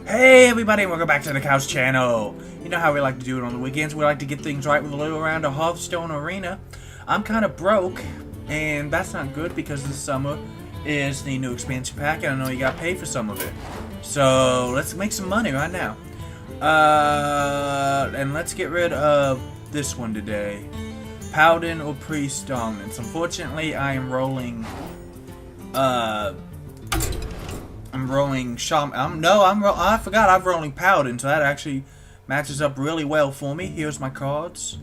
Hey everybody, welcome back to the Kow's channel. You know how we like to do it on the weekends. We like to get things right with a little round of Hearthstone Arena. I'm kind of broke, and that's not good because this summer is the new expansion pack, and I know you got to pay for some of it. So let's make some money right now. And let's get rid of this one today. Paladin or Priest Dominance. Unfortunately, I am rolling Shaman. I forgot I'm rolling Paladin, so that actually matches up really well for me. Here's my cards.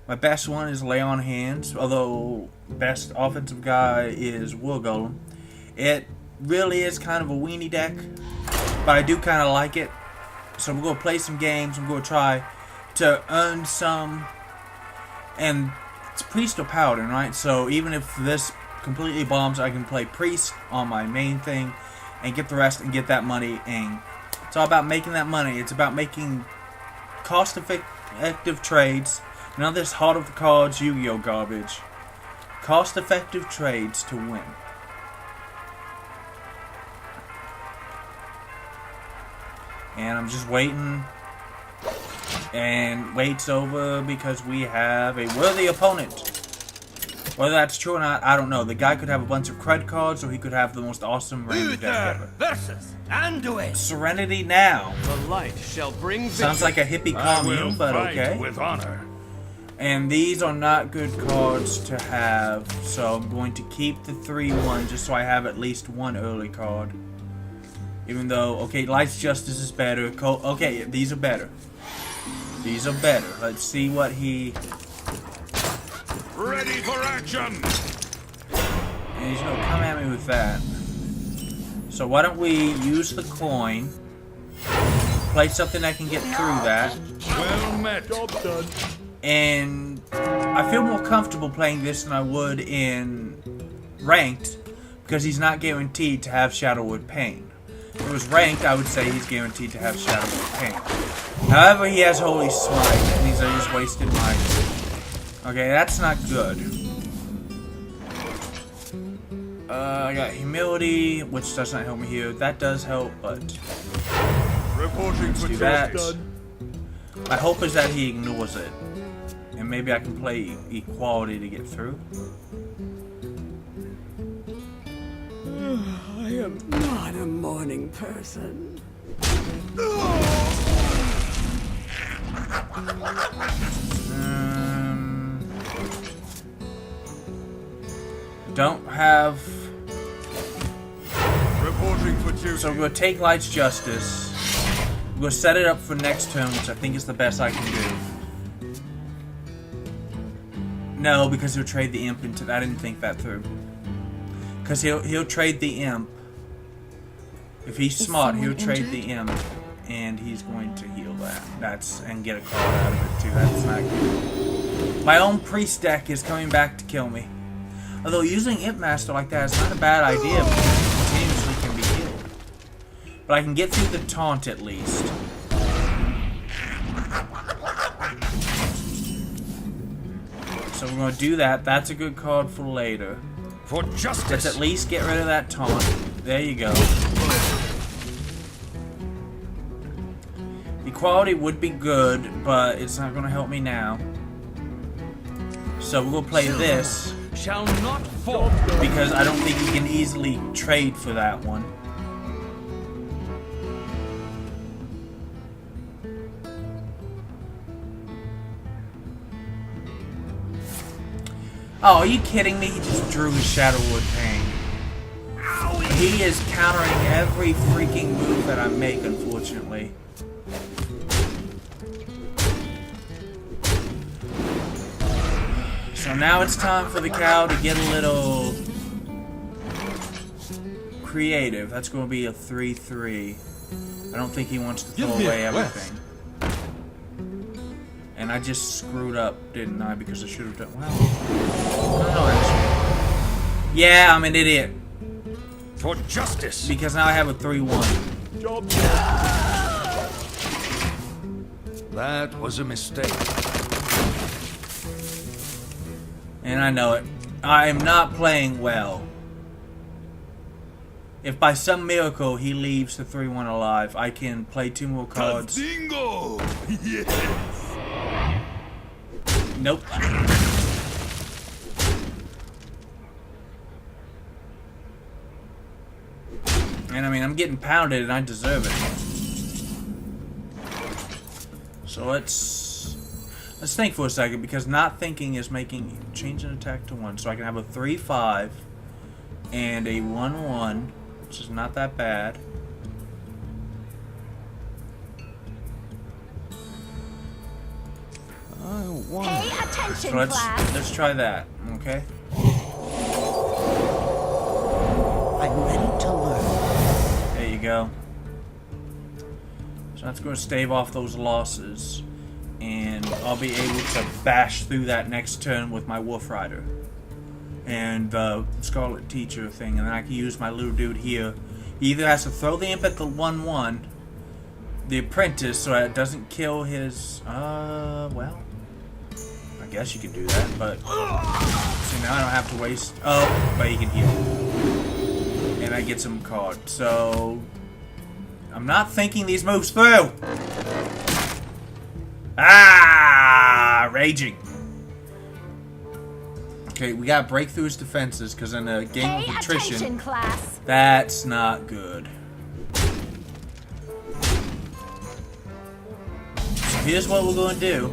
My best one is Lay on Hands, although best offensive guy is War Golem. It really is kind of a weenie deck, but I do kind of like it. So we're going to play some games. I'm going to try to earn some. And it's Priest or Paladin, right? So even if this completely bombs, I can play Priest on my main thing and get the rest and get that money. And it's all about making that money. It's about making cost-effective trades. None of this Heart of the Cards Yu-Gi-Oh garbage. Cost-effective trades to win. And I'm just waiting. And wait's over because we have a worthy opponent. Whether that's true or not, I don't know. The guy could have a bunch of cred cards, or he could have the most awesome random deck ever. Versus Anduin. Serenity now. The light shall bring victory. Sounds like a hippie commune, but okay. With honor. And these are not good cards to have, so I'm going to keep the 3-1 just so I have at least one early card. Even though, okay, Light's Justice is better. Okay, these are better. These are better. Let's see what he... Ready for action! And he's gonna come at me with that. So why don't we use the coin, play something that can get through that. Well met. Job done. And I feel more comfortable playing this than I would in ranked, because he's not guaranteed to have Shadowwood Pain. If it was ranked, I would say he's guaranteed to have Shadowwood Pain. However, he has Holy Smite, and he's just wasted my... Okay, that's not good. I got Humility, which does not help me here. That does help, but... Reporting let's do that. My hope is that he ignores it. And maybe I can play Equality to get through. I am not a morning person. Don't have... Reporting for duty. So we're going to take Light's Justice. We're going to set it up for next turn, which I think is the best I can do. No, because he'll trade the Imp into... I didn't think that through. Because he'll trade the Imp. If he's smart, he'll trade the Imp. And he's going to heal that. And get a card out of it too. That's not good. My own Priest deck is coming back to kill me. Although using Imp Master like that is not a bad idea because it continuously can be healed. But I can get through the taunt at least. So we're going to do that. That's a good card for later. For justice. Let's at least get rid of that taunt. There you go. Equality would be good, but it's not going to help me now. So we're going to play this. Shall not fall. Because I don't think you can easily trade for that one. Oh, are you kidding me? He just drew his Shadowwood Pain. He is countering every freaking move that I make, unfortunately. So now it's time for the Cow to get a little creative. That's going to be a 3-3. I don't think he wants to throw away everything. And I just screwed up, didn't I? Because I should have done... Well, no, actually. Yeah, I'm an idiot. For justice. Because now I have a 3-1. Job done. That was a mistake. And I know it. I am not playing well. If by some miracle he leaves the 3-1 alive, I can play 2 more cards. Dingo! Yes! Nope. And I mean, I'm getting pounded and I deserve it. So let's think for a second, because not thinking is making change an attack to 1. So I can have a 3-5 and a 1-1, which is not that bad. Pay attention, So class. let's try that, okay? I'm ready to learn. There you go. So that's going to stave off those losses, and I'll be able to bash through that next turn with my Wolf Rider and the Scarlet Teacher thing, and then I can use my little dude here. He either has to throw the imp at the 1-1, the apprentice, so that it doesn't kill his. Well, I guess you can do that, but see, now I don't have to waste. Oh, but he can heal. And I get some card. So I'm not thinking these moves through. Ah, raging. Okay, we gotta break through his defenses, because in a game Pay of attrition, attention, class. that's not good. So here's what we're gonna do.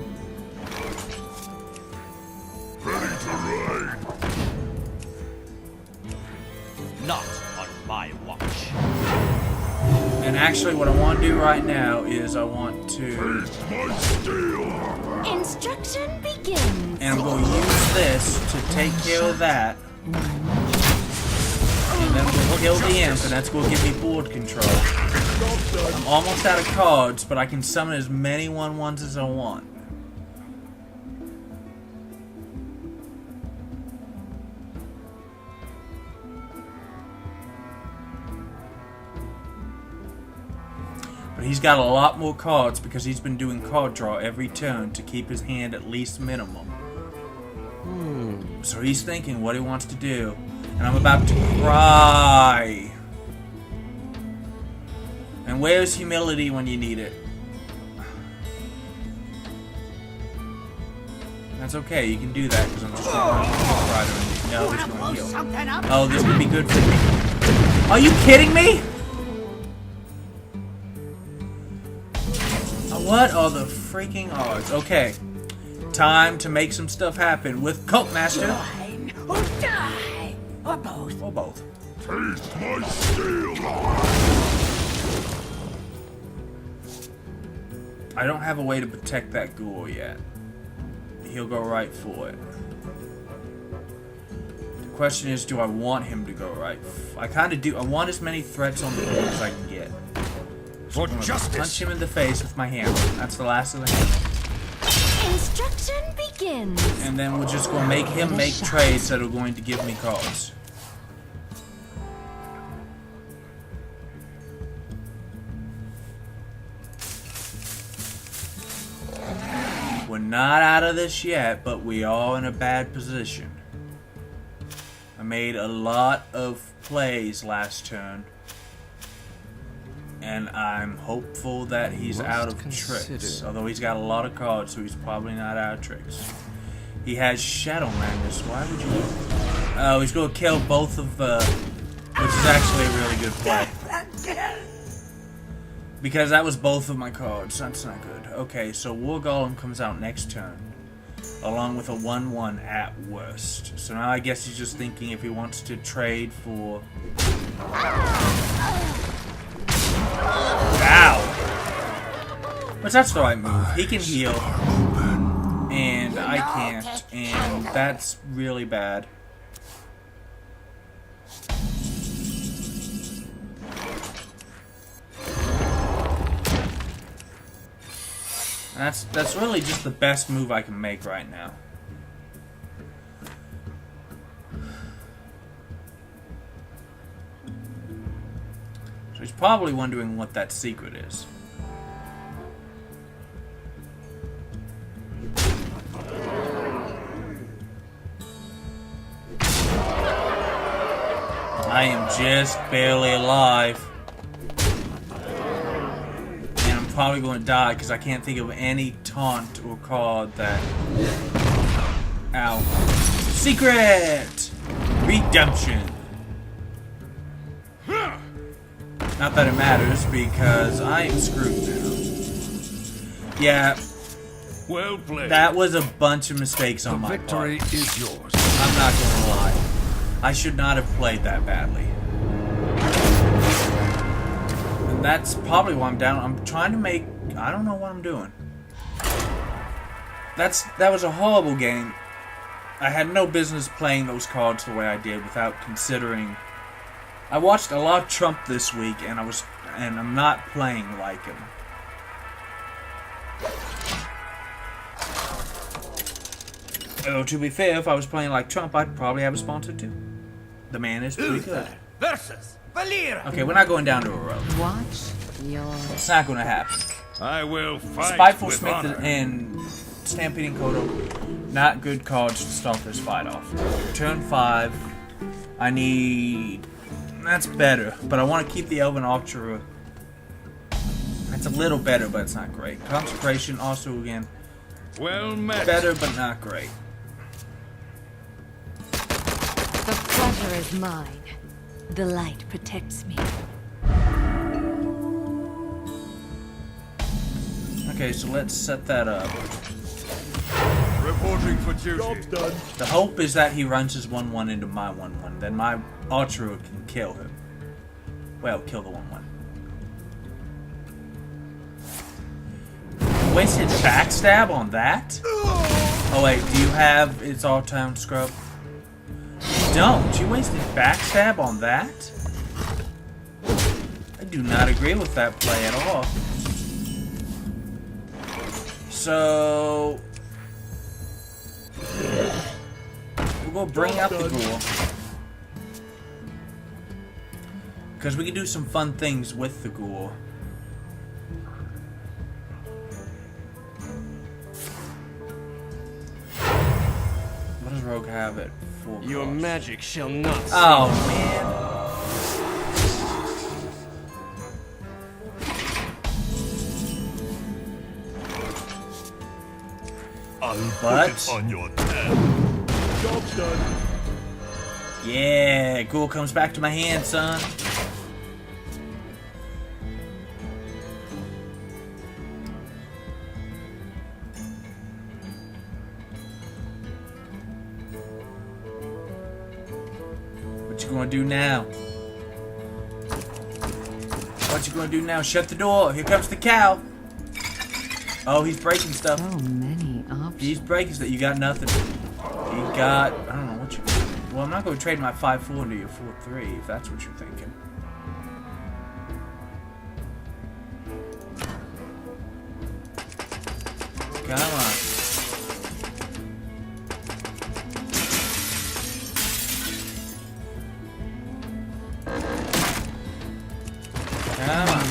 Not on my watch. And actually, what I want to do right now is I want to, Instruction begins. and I'm going to use this to take care of that, and then we'll kill the imp, and that's going to give me board control. I'm almost out of cards, but I can summon as many 1-1s as I want. But he's got a lot more cards because he's been doing card draw every turn to keep his hand at least minimum. So he's thinking what he wants to do. And I'm about to cry. And where's humility when you need it? That's okay, you can do that because I'm just going to run Rider and no, he's going to heal. Oh, this would be good for me. Are you kidding me? What are the freaking odds? Okay, time to make some stuff happen with Cult Master. Mine or die. Or both. Or both. Taste my steel! I don't have a way to protect that ghoul yet. He'll go right for it. The question is, do I want him to go right? I kind of do. I want as many threats on the board as I can get. For I'm gonna justice! punch him in the face with my hammer. That's the last of the hammer. Instruction begins. And then we're just going to make him make trades that are going to give me cards. We're not out of this yet, but we are in a bad position. I made a lot of plays last turn. And I'm hopeful that he's out of tricks. Although he's got a lot of cards, so he's probably not out of tricks. He has Shadow Madness. Why would you... Oh, he's going to kill both of the... Which is actually a really good play. Because that was both of my cards. That's not good. Okay, so War Golem comes out next turn. Along with a 1-1 at worst. So now I guess he's just thinking if he wants to trade for... Ow! But that's the right move. He can heal. And I can't. And that's really bad. That's really just the best move I can make right now. So he's probably wondering what that secret is. I am just barely alive. And I'm probably going to die because I can't think of any taunt or card that... Ow. Secret! Redemption. Not that it matters because I am screwed now. Yeah. Well played. That was a bunch of mistakes on my part. Victory is yours. I'm not gonna lie. I should not have played that badly. And that's probably why I'm down. I'm trying to make... I don't know what I'm doing. That was a horrible game. I had no business playing those cards the way I did without considering... I watched a lot of Trump this week, and I'm not playing like him. Oh, to be fair, if I was playing like Trump, I'd probably have a sponsor too. The man is pretty good. Versus Valera. Okay, we're not going down to a road. Watch your... It's not going to happen. I will fight Spiteful with Smith honor. and Stampeding Kodo, not good cards to start this fight off. Turn 5, I need... That's better, but I want to keep the Elven Archer. That's a little better, but it's not great. Consecration also, again, Well met. better, but not great. The pleasure is mine. The light protects me. Okay, so let's set that up. Reporting for duty. Job's done. The hope is that he runs his 1-1 into my 1-1. Then my Archer can kill him. Well, kill the 1-1. Wasted backstab on that? Oh wait, do you have its all-town scrub? You don't. You wasted backstab on that? I do not agree with that play at all. So... we're going to bring out the ghoul. Because we can do some fun things with the ghoul. What does Rogue have it for? Your magic shall not Oh, man. I'll But- put it on your tab. Job's done. Yeah, ghoul comes back to my hand, son. What you gonna do now? What you gonna do now? Shut the door. Here comes the cow. Oh, he's breaking stuff. So many options. He's breaking stuff. You got nothing. You got... I don't know what you... Well, I'm not going to trade my 5-4 into your 4-3, if that's what you're thinking. Come on. Come on.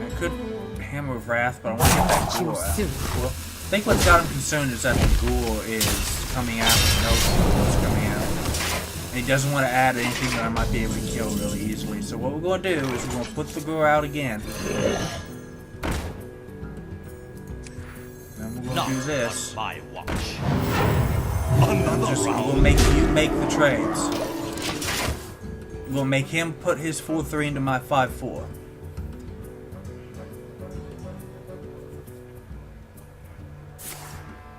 I could Hammer of Wrath, but I want to get that ghoul out. Well, I think what's got him concerned is that the ghoul is coming out and knows what's coming out. And he doesn't want to add anything that I might be able to kill really easily. So what we're going to do is we're going to put the ghoul out again. Then we're going not to do this. on my watch. We'll make you make the trades. We'll make him put his 4-3 into my 5-4.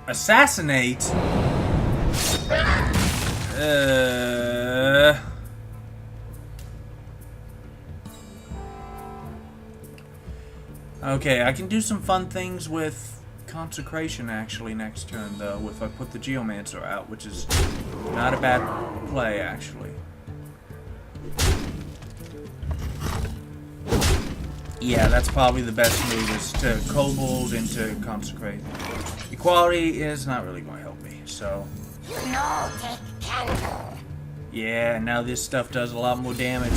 Assassinate? Okay, I can do some fun things with Consecration actually next turn though, if I put the Geomancer out, which is not a bad play actually. Yeah, that's probably the best move, is to Kobold into Consecrate. Equality is not really going to help me, so... No, take candle. Yeah, now this stuff does a lot more damage.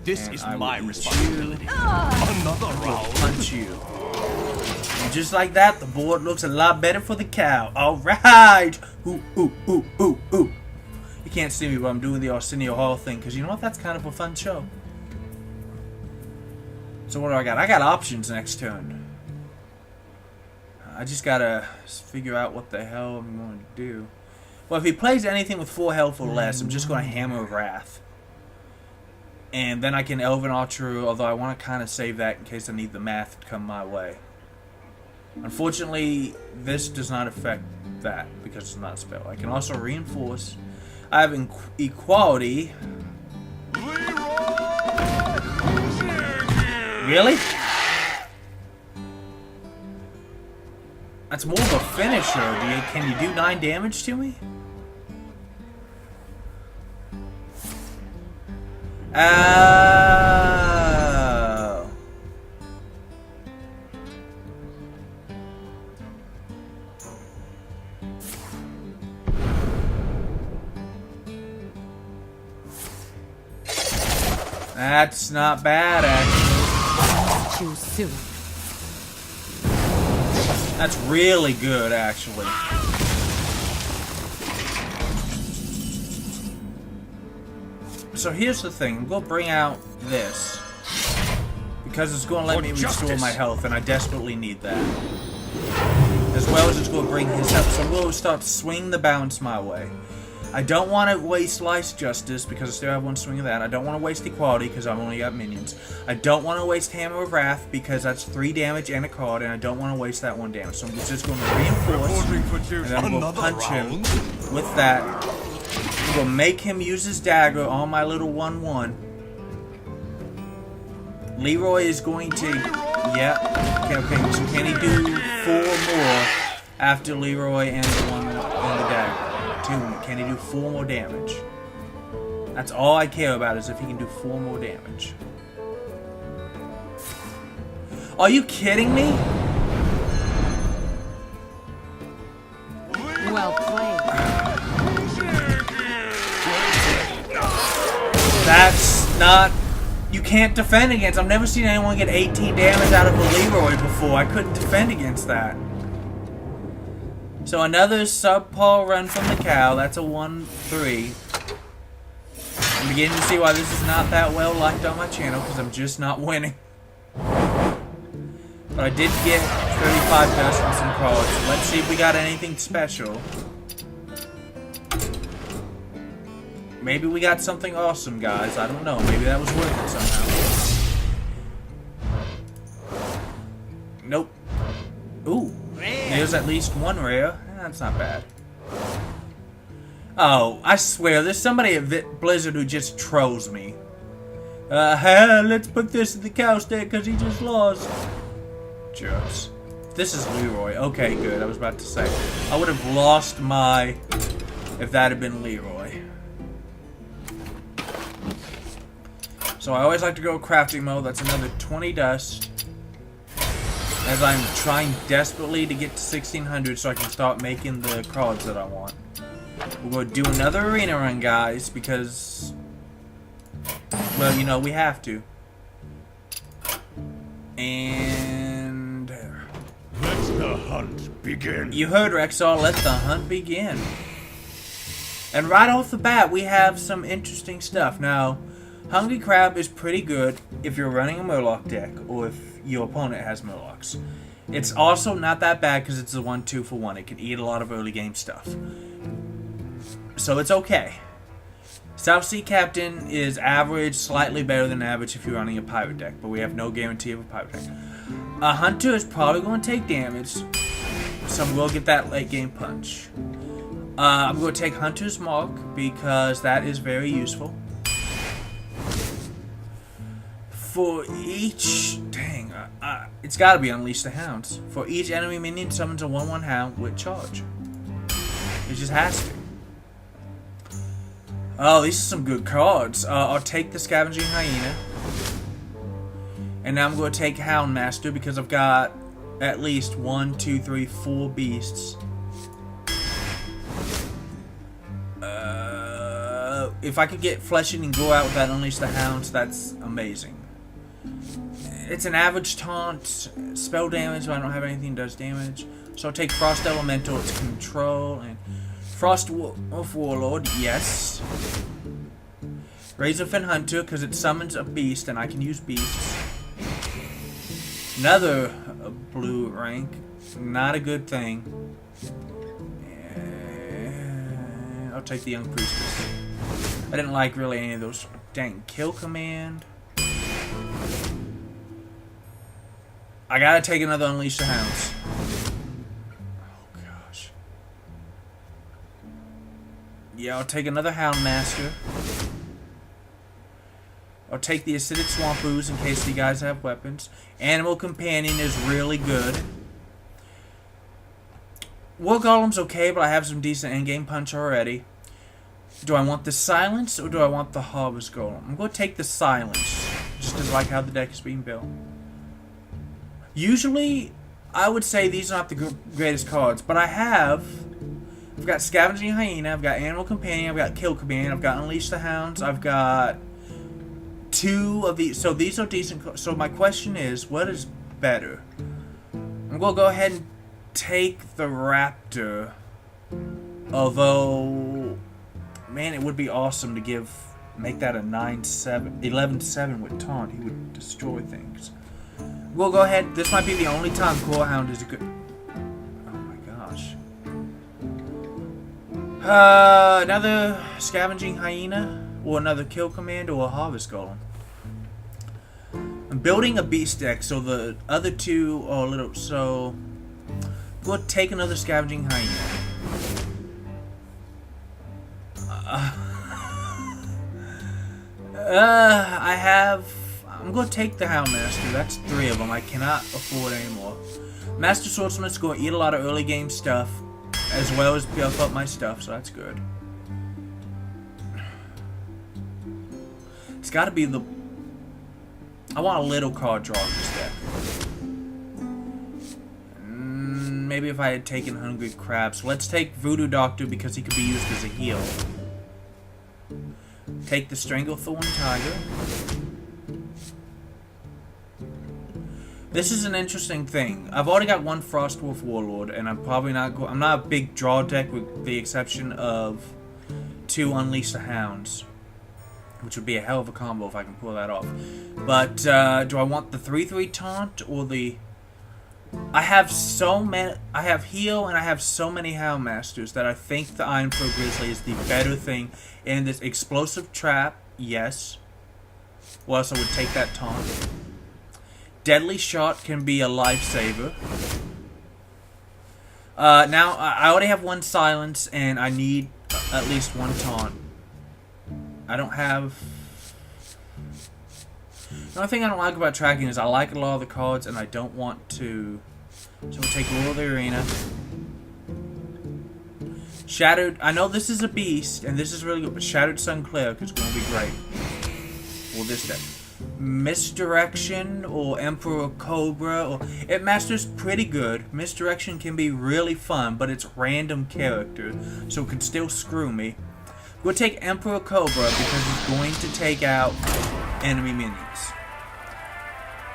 This And is I will my eat responsibility. Another round. Punch you. And just like that, the board looks a lot better for the cow. Alright! Ooh, ooh, ooh, ooh, ooh. You can't see me, but I'm doing the Arsenio Hall thing, because you know what? That's kind of a fun show. So what do I got? I got options next turn. I just gotta figure out what the hell I'm going to do. Well, if he plays anything with 4 health or less, I'm just going to Hammer of Wrath. And then I can Elven Archer, although I want to kind of save that in case I need the math to come my way. Unfortunately, this does not affect that because it's not a spell. I can also Reinforce. I have Equality. Really? That's more of a finisher. Can you do 9 damage to me? Oh. That's not bad, actually. Too soon. That's really good, actually. So here's the thing. I'm going to bring out this. Because it's going to let me restore my health, and I desperately need that. As well as it's going to bring his health. So I'm going to start swinging the bounce my way. I don't want to waste Lice Justice because I still have 1 swing of that. I don't want to waste Equality because I've only got minions. I don't want to waste Hammer of Wrath because that's 3 damage and a card, and I don't want to waste that 1 damage. So I'm just going to Reinforce, and then I'm going to punch him with that. I'm going to make him use his dagger on my little 1/1. Leroy is going to... Yeah. Okay, so can he do 4 more after Leroy and the 1 and the dagger? Can he do 4 more damage? That's all I care about is if he can do 4 more damage. Are you kidding me? Well played. That's not... You can't defend against. I've never seen anyone get 18 damage out of a Leroy before. I couldn't defend against that. So another subpar run from the cow. That's a 1-3. I'm beginning to see why this is not that well liked on my channel because I'm just not winning. But I did get 35 dust and some cards. So let's see if we got anything special. Maybe we got something awesome, guys. I don't know. Maybe that was worth it somehow. Nope. Ooh. There's at least 1 rare. That's not bad. Oh, I swear, there's somebody at Blizzard who just trolls me. Let's put this in the cow stack because he just lost. Jerks. This is Leroy. Okay, good. I was about to say. I would have lost my... if that had been Leroy. So I always like to go crafting mode. That's another 20 dust. As I'm trying desperately to get to 1600 so I can start making the cards that I want. We're going to do another arena run, guys, because... well, you know, we have to. And... Let the hunt begin. you heard Rexall, let the hunt begin. And right off the bat, we have some interesting stuff. Now, Hungry Crab is pretty good if you're running a Murloc deck, or if your opponent has Murlocs. It's also not that bad because it's a 1-2 for 1. It can eat a lot of early game stuff. So it's okay. South Sea Captain is average, slightly better than average if you're running a pirate deck, but we have no guarantee of a pirate deck. A Hunter is probably going to take damage, so we'll get that late game punch. I'm going to take Hunter's Mark because that is very useful. For each... dang, it's got to be Unleash the Hounds. For each enemy minion summons a 1/1 hound with charge. It just has to. Oh, these are some good cards. I'll take the Scavenging Hyena. And now I'm going to take Houndmaster because I've got at least 1, 2, 3, 4 beasts. if I could get Flesh Eating Gore out with that Unleash the Hounds, that's amazing. It's an average taunt, spell damage, but I don't have anything that does damage. So I'll take Frost Elemental, it's control, and Frost Wolf Warlord, yes. Razorfin Hunter, because it summons a beast, and I can use beasts. Another blue rank, not a good thing. And I'll take the Young Priestess. I didn't like really any of those. Dang, Kill Command. I gotta take another Unleash the Hounds. Oh gosh. Yeah, I'll take another Houndmaster. I'll take the Acidic Swamp Ooze in case you guys have weapons. Animal Companion is really good. War Golem's okay, but I have some decent endgame punch already. Do I want the Silence or do I want the Harvest Golem? I'm going to take the Silence, just as like how the deck is being built. Usually, I would say these are not the greatest cards, but I've got Scavenging Hyena, I've got Animal Companion, I've got Kill Command, I've got Unleash the Hounds, I've got 2 of these, so these are decent cards. So my question is, what is better? I'm going to go ahead and take the Raptor, although, man, it would be awesome to make that a 9-7, 11-7 with Taunt. He would destroy things. We'll go ahead. This might be the only time Core Hound is a good... Oh my gosh. Another Scavenging Hyena, or another Kill Command, or a Harvest Golem. I'm building a beast deck, so the other 2 are a little... So, we'll take another Scavenging Hyena. I'm going to take the Houndmaster. That's 3 of them. I cannot afford any more. Master Swordsman's going to eat a lot of early game stuff, as well as buff up my stuff, so that's good. It's got to be the... I want a little card draw in this deck. Maybe if I had taken Hungry Crabs. Let's take Voodoo Doctor because he could be used as a heal. Take the Stranglethorn Tiger. This is an interesting thing. I've already got 1 Frostwolf Warlord, and I'm probably not I'm not a big draw deck with the exception of 2 Unleash the Hounds, which would be a hell of a combo if I can pull that off. But do I want the 3/3 taunt or the? I have so many. I have heal and I have so many Houndmasters that I think the Iron Pro Grizzly is the better thing. And this explosive trap, yes. Well, else I would take that taunt. Deadly Shot can be a lifesaver. Now, I already have 1 Silence, and I need at least 1 Taunt. I don't have... The only thing I don't like about tracking is I like a lot of the cards, and I don't want to... So we'll take Lord of the Arena. Shattered... I know this is a beast, and this is really good, but Shattered Sun Cleric is going to be great. Well, this deck. Misdirection or Emperor Cobra, or it masters pretty good. Misdirection can be really fun, but it's random character, so it could still screw me. We'll take Emperor Cobra because he's going to take out enemy minions.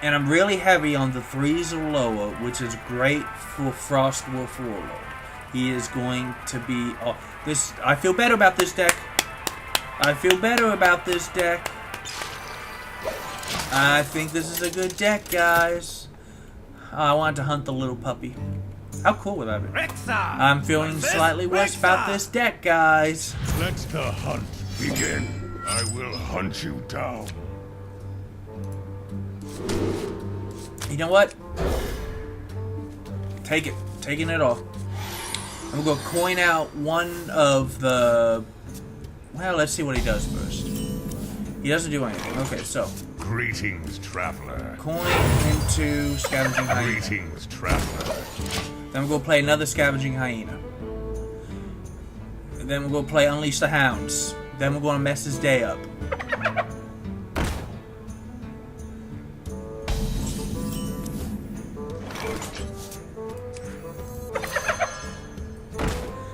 And I'm really heavy on the 3s or lower, which is great for Frostwolf Warlord. He is going to be... Oh, this. I feel better about this deck. I feel better about this deck. I think this is a good deck, guys. I wanted to hunt the little puppy. How cool would that be? I'm feeling slightly worse about this deck, guys. Let the hunt begin. I will hunt you down. You know what? Take it. Taking it off. I'm going to coin out 1 of the... Well, let's see what he does first. He doesn't do anything. Okay, so... Greetings, traveler. Coin into Scavenging Hyena. Greetings, traveler. Then we're going to play another Scavenging Hyena. Then we're going to play Unleash the Hounds. Then we're going to mess his day up.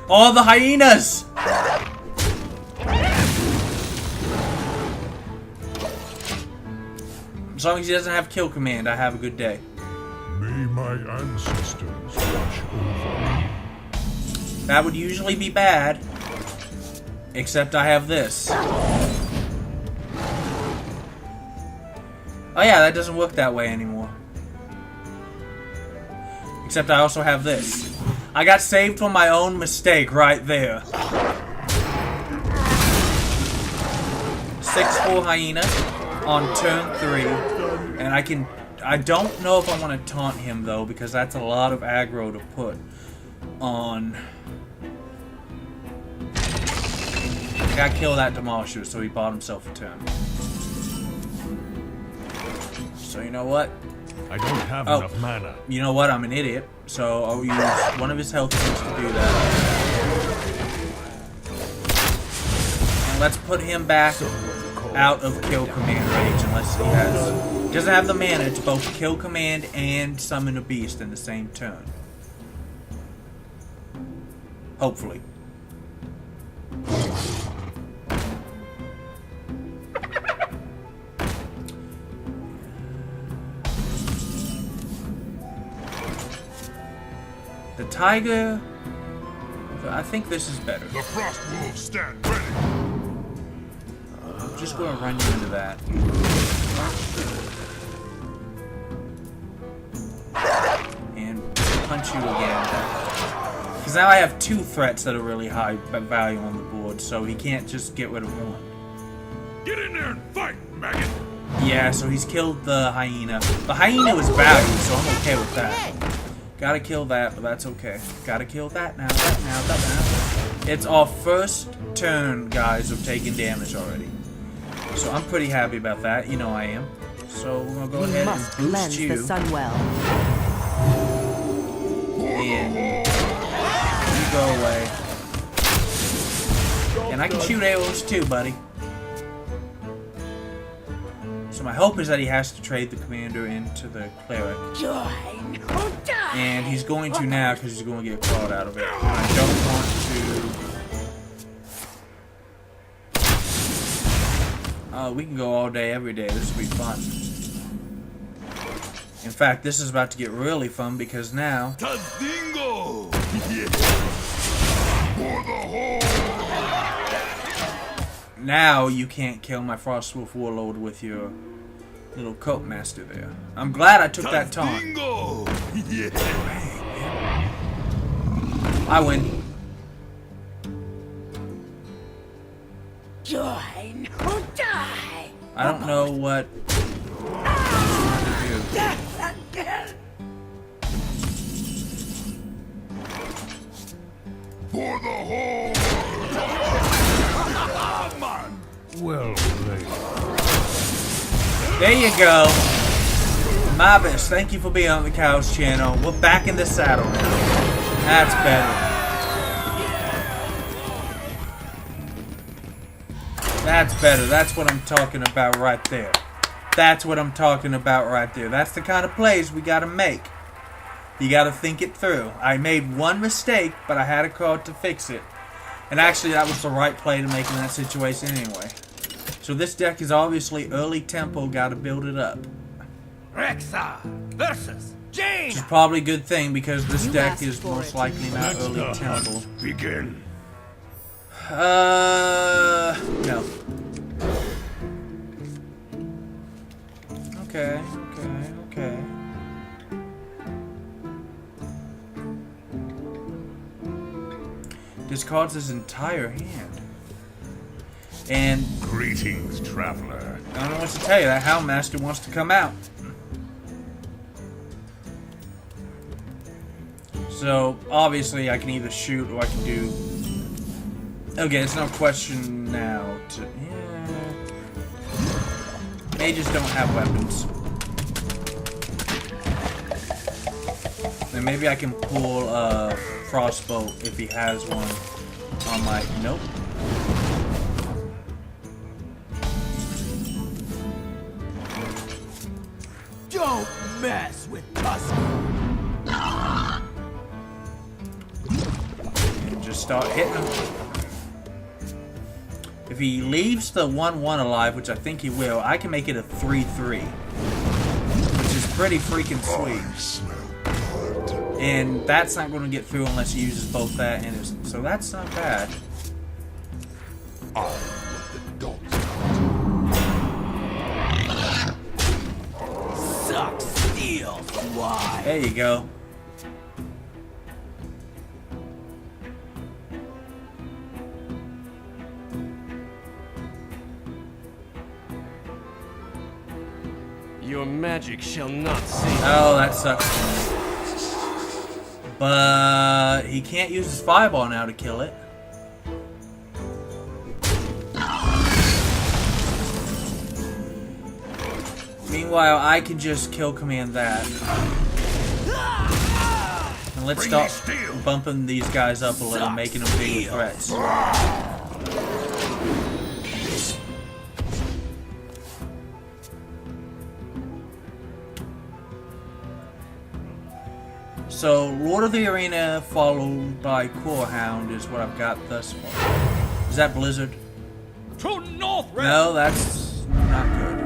All the hyenas! As long as he doesn't have kill command, I have a good day. May my ancestors watch over. That would usually be bad. Except I have this. Oh yeah, that doesn't work that way anymore. Except I also have this. I got saved from my own mistake right there. 6-4 hyena on turn 3. And I don't know if I want to taunt him though, because that's a lot of aggro to put on. I gotta kill that Demolisher, so he bought himself a turn. So you know what? I don't have enough mana. You know what? I'm an idiot. So I'll use one of his health points to do that. And let's put him back out of kill command range unless he doesn't have the mana to both kill command and summon a beast in the same turn. Hopefully. The tiger, I think this is better. The frost wolves stand ready. I'm just going to run you into that. And punch you again. Because now I have 2 threats that are really high value on the board, so he can't just get rid of one. Get in there and fight, maggot. Yeah, so he's killed the hyena. The hyena was valued, so I'm okay with that. Gotta kill that, but that's okay. Gotta kill that now, that now. It's our first turn, guys, of taking damage already. So I'm pretty happy about that. You know I am. So we're gonna go ahead and boost you. The sun well. And you go away. And I can shoot arrows too, buddy. So my hope is that he has to trade the commander into the cleric. And he's going to now because he's going to get clawed out of it. And I don't want to... we can go all day, every day. This will be fun. In fact, this is about to get really fun because now... Tazdingo! For the whole! Now you can't kill my Frostwolf Warlord with your little coat master there. I'm glad I took that taunt. I win. Join or die. I don't know what to For the whole! Well played. There you go. Mabus, thank you for being on the Cows channel. We're back in the saddle now. That's better. That's better. That's what I'm talking about right there. That's what I'm talking about right there. That's the kind of plays we gotta make. You gotta think it through. I made one mistake, but I had a card to fix it. And actually, that was the right play to make in that situation anyway. So this deck is obviously early tempo, gotta build it up. Rexa versus Jane. Which is probably a good thing because this deck is most likely not early tempo. Begin. No. Okay. Discards his entire hand. And Greetings, traveler. I don't know what to tell you. That Houndmaster wants to come out. So obviously I can either shoot or I can do. Okay, it's no question now. Mages don't have weapons. Then maybe I can pull a crossbow if he has one on my. Nope. Don't mess with Tusk. And just start hitting him. If he leaves the 1/1 alive, which I think he will, I can make it a 3/3. Which is pretty freaking sweet. And that's not going to get through unless he uses both that and his... So that's not bad. Suck steel, why? There you go. Your magic shall not see. Oh, that sucks. But he can't use his fireball now to kill it. Meanwhile, I can just kill command that. And let's start bumping these guys up a little, making them bigger threats. So, Lord of the Arena followed by Core Hound is what I've got thus far. Is that Blizzard? True north, red. No, that's not good.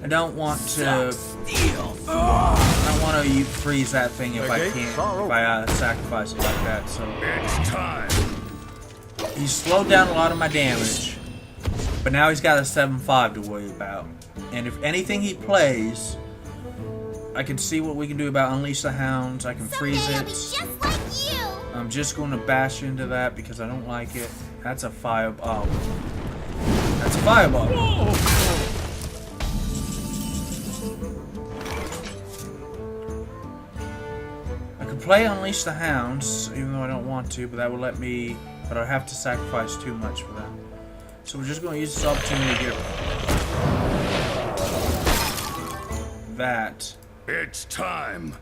I don't want to. I don't want to freeze that thing if I can't. If I sacrifice it like that. So It's time. he's slowed down a lot of my damage, but now he's got a 7/5 to worry about. And if anything he plays, I can see what we can do about Unleash the Hounds. I can freeze it. Just like you. I'm just going to bash into that because I don't like it. That's a fireball. That's a fireball. I could play Unleash the Hounds, even though I don't want to, but that would let me... But I'd have to sacrifice too much for that. So we're just going to use this opportunity to get that. It's time.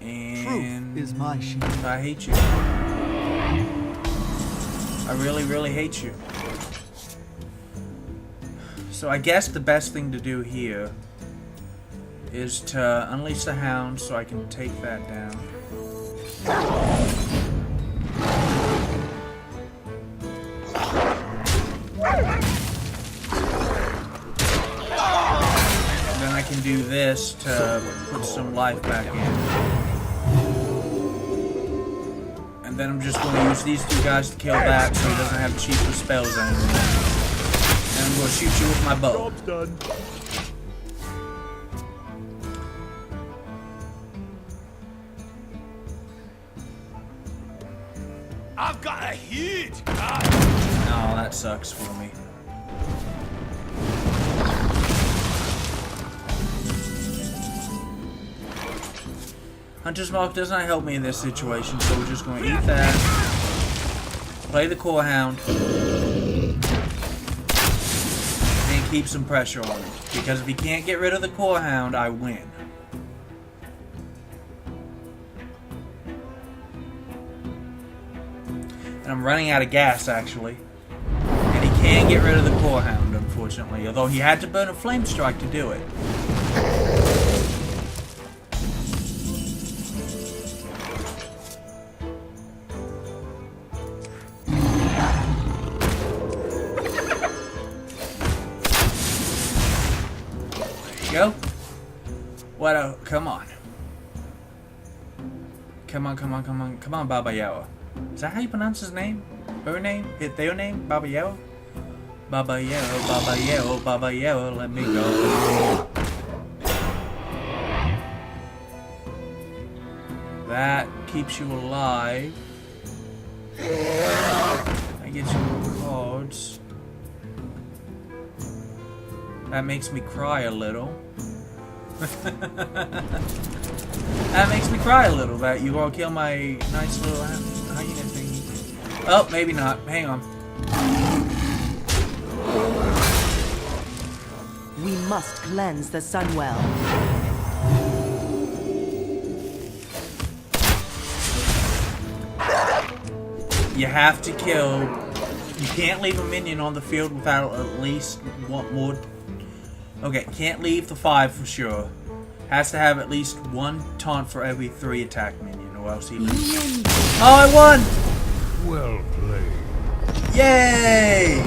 And Truth is my shield. I hate you. I really, really hate you. So I guess the best thing to do here is to Unleash the Hound so I can take that down. And then I can do this to put some life back in. And then I'm just going to use these two guys to kill that so he doesn't have cheaper spells anymore. And I'm going to shoot you with my bow. Job's done. I've got a huge gun. Oh, that sucks for me. Hunter's Mark does not help me in this situation, so we're just going to eat that. Play the Core Hound. And keep some pressure on him. Because if he can't get rid of the Core Hound, I win. And I'm running out of gas, actually. And he can't get rid of the Core Hound, unfortunately. Although he had to burn a Flame Strike to do it. Go. What a... Come on. Come on, come on, come on. Come on, Baba Yawa. Is that how you pronounce his name? Her name? Their name? Baba Yawa? Baba Yawa, Baba Yawa, Baba Yawa, let me go. That keeps you alive. That gets you more cards. That makes me cry a little. That makes me cry a little, that you all kill my nice little hyena thing. Oh, maybe not. Hang on. We must cleanse the Sunwell. you have to kill. You can't leave a minion on the field without at least one more. Okay, can't leave the 5 for sure. Has to have at least 1 taunt for every 3 attack minion, or else he loses. Oh, I won! Well played. Yay!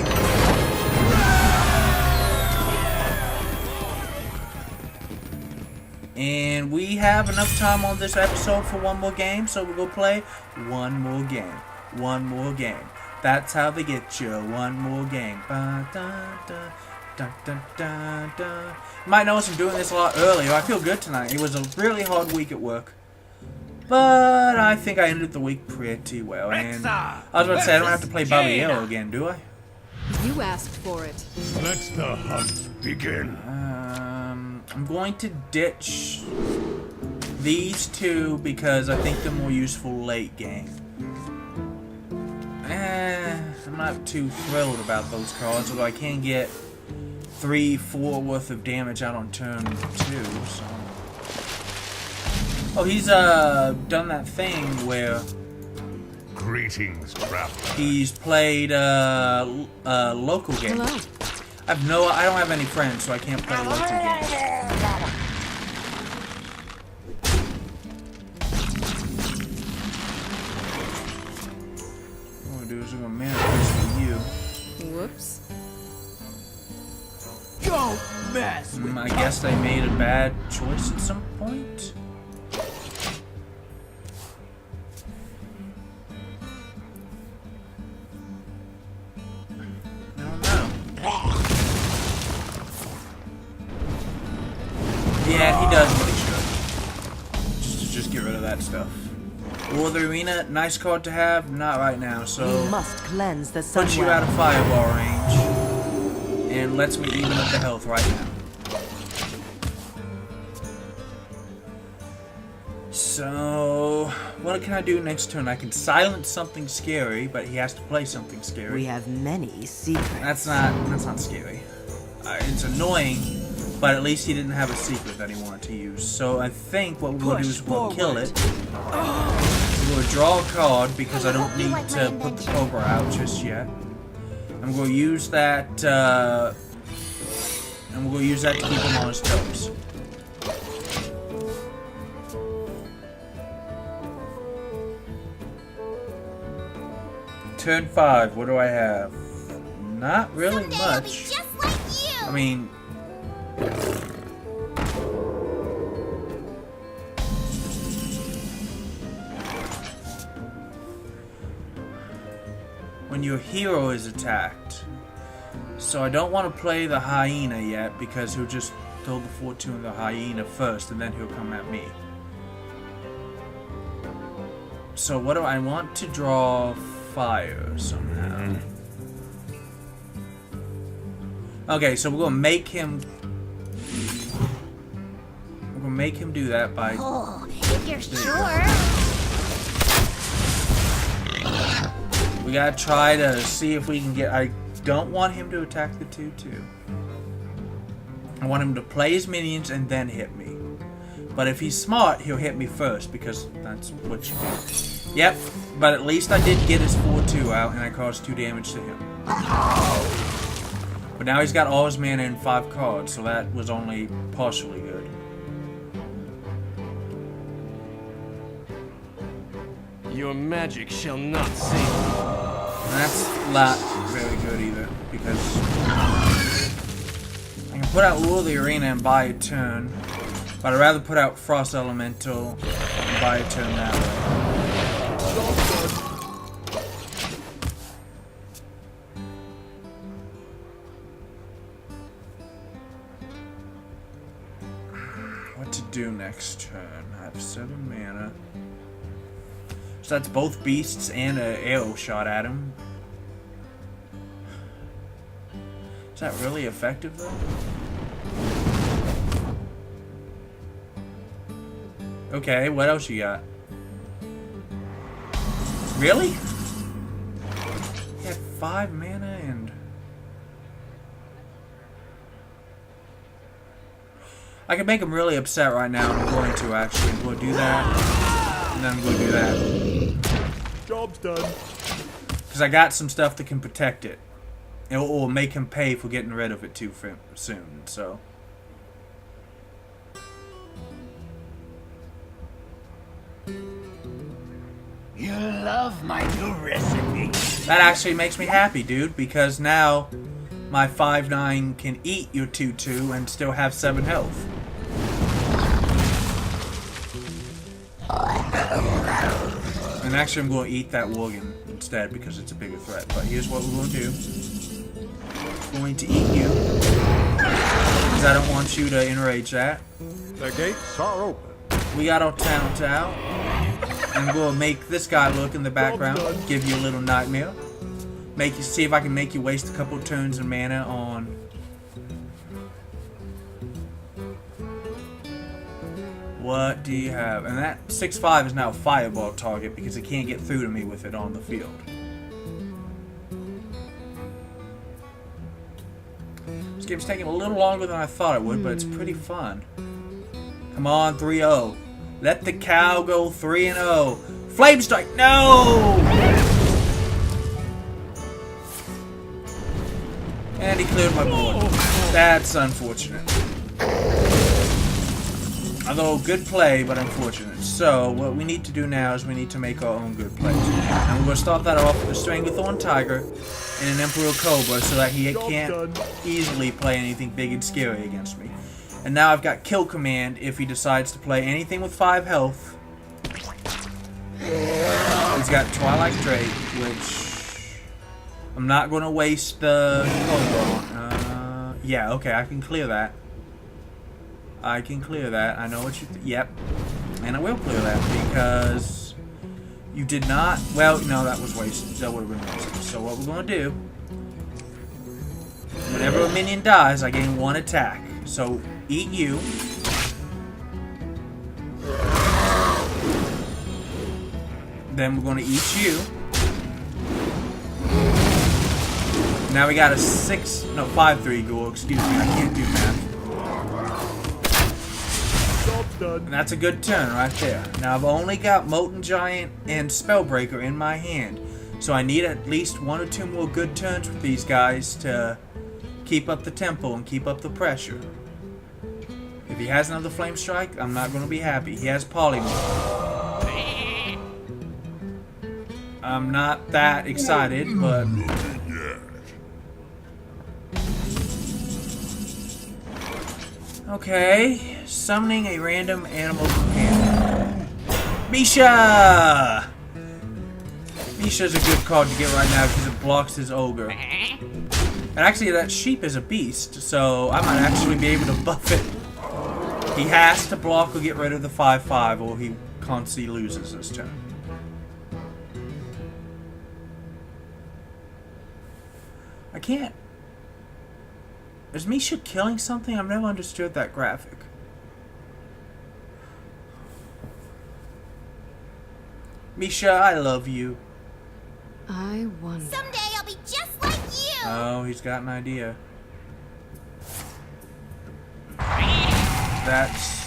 And we have enough time on this episode for one more game, so we'll go play one more game. One more game. That's how they get you. One more game. Ba, da, da, da, da, da, da. You might notice I'm doing this a lot earlier. I feel good tonight. It was a really hard week at work. But I think I ended the week pretty well. And I was about to say, I don't have to play Baba Yellow again, do I? You asked for it. Let the hunt begin. I'm going to ditch these 2 because I think they're more useful late game. I'm not too thrilled about those cards, although I can get 3-4 worth of damage out on turn 2. So. Oh, he's done that thing where Greetings, traveler. he's played local games. Hello. I don't have any friends, so I can't play local games. What I'm gonna do is I'm gonna manifest for you. Whoops. Don't mess with I guess they made a bad choice at some point. I don't know. Yeah, he does what he should. Just get rid of that stuff. War of the Arena, nice card to have, not right now, so You must cleanse the sun. puts you out of fireball range and lets me even up the health right now. So, what can I do next turn? I can silence something scary, but he has to play something scary. We have many secrets. That's not scary. It's annoying, but at least he didn't have a secret that he wanted to use. So I think what we're going to do is we're going to kill it. We're going to draw a card because I don't need to put the Cobra out just yet. I'm going to use that, and we're going to use that to keep him on his toes. Turn 5, what do I have? Not really much. I mean, when your hero is attacked. So I don't want to play the hyena yet because he'll just throw the fortune of the hyena first and then he'll come at me. So what do I want to draw? Fire somehow. Okay, so we're gonna make him. We're gonna make him do that by. Oh, if you're sure. We gotta try to see if we can get. I don't want him to attack the 2/2. I want him to play his minions and then hit me. But if he's smart, he'll hit me first because that's what you do. Yep, but at least I did get his 4/2 out and I caused 2 damage to him. But now he's got all his mana and 5 cards, so that was only partially good. Your magic shall not save me. And that's not very good either, because I can put out War of the Arena and buy a turn, but I'd rather put out Frost Elemental and buy a turn that way. What to do next turn? I have 7 mana. So that's both beasts and an arrow shot at him. Is that really effective though? Okay, what else you got? Really? He had 5 mana and... I can make him really upset right now, and I'm going to actually. I'm going to do that, and then I'm going to do that. Job's done. Because I got some stuff that can protect it. It will make him pay for getting rid of it too soon, so... You love my new recipe. That actually makes me happy, dude, because now my 5/9 can eat your 2/2 and still have 7 health. And actually I'm going to eat that Worgen instead because it's a bigger threat. But here's what we're going to do. I'm going to eat you. Because I don't want you to enrage that. The gates are open. We got our talent out. I'm going to make this guy look in the background. Give you a little nightmare. Make you see if I can make you waste a couple turns of mana on... What do you have? And that 6/5 is now a fireball target because it can't get through to me with it on the field. This game's taking a little longer than I thought it would, but it's pretty fun. Come on, 3-0. Let the cow go 3-0. Flame strike, no! And he cleared my board. That's unfortunate. Although, good play, but unfortunate. So, what we need to do now is we need to make our own good plays. And we're going to start that off with a Stranglethorn Tiger and an Emperor Cobra so that he can't easily play anything big and scary against me. And now I've got Kill Command if he decides to play anything with 5 health. He's got Twilight Drake, which I'm not going to waste the Cobra on. Yeah, okay, I can clear that. I can clear that. I know what you... Yep. And I will clear that because you did not... Well, no, that was wasted. That would have been wasted. So what we're going to do... Whenever a minion dies, I gain 1 attack. So, eat you. Then we're going to eat you. Now we got a 5/3 goal. Excuse me, I can't do math. And that's a good turn right there. Now I've only got Molten Giant and Spellbreaker in my hand. So I need at least 1 or 2 more good turns with these guys to keep up the tempo and keep up the pressure. If he has another Flame Strike, I'm not going to be happy. He has Polymorph. I'm not that excited, but... Okay, summoning a random animal companion. Misha! Misha's a good card to get right now because it blocks his ogre. And actually that sheep is a beast, so I might actually be able to buff it. He has to block or get rid of the 5/5 or he constantly loses this turn. I can't. Is Misha killing something? I've never understood that graphic. Misha, I love you. I wonder. Someday I'll be just like you. Oh, he's got an idea. That's...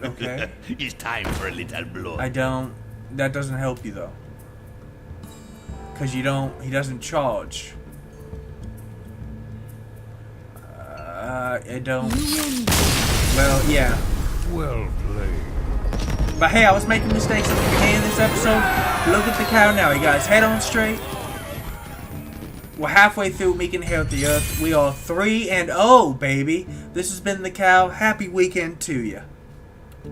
Okay. It's time for a little blood. I don't... That doesn't help you, though. Because you don't... He doesn't charge. I don't... Well, yeah. Well played. But hey, I was making mistakes at the beginning of this episode. Look at the cow now, you guys. Head on straight. We're halfway through We Can Inherit the Earth. We are 3-0, baby. This has been the cow. Happy weekend to you.